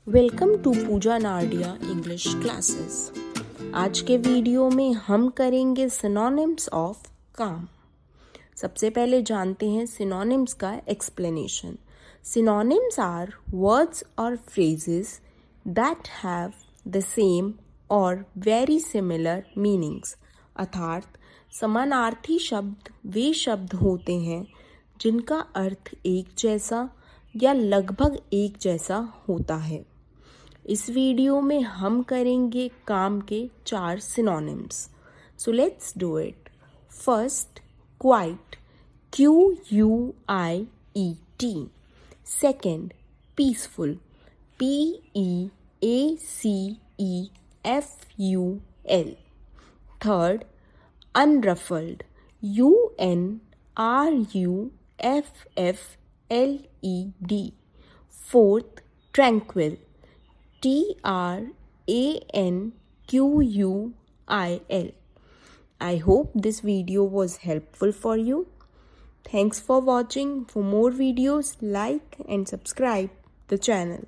Welcome to Puja Nardia English classes. आज के video में हम करेंगे सिनोनिम्स ऑफ काम। सबसे पहले जानते हैं सिनोनिम्स का एक्सप्लेनेशन। सिनोनिम्स आर वर्ड्स और phrases that have the same और वेरी सिमिलर मीनिंग्स। अर्थात समानार्थी शब्द वे शब्द होते हैं जिनका अर्थ एक जैसा या लगभग एक जैसा होता है। इस वीडियो में हम करेंगे काम के 4 synonyms. So let's do it. First, quiet, QUIET। Second, peaceful, PEACEFUL। Third, unruffled, UNRUFFLED। Fourth, tranquil, TRANQUIL। I hope this video was helpful for you. Thanks for watching. For more videos, like and subscribe the channel.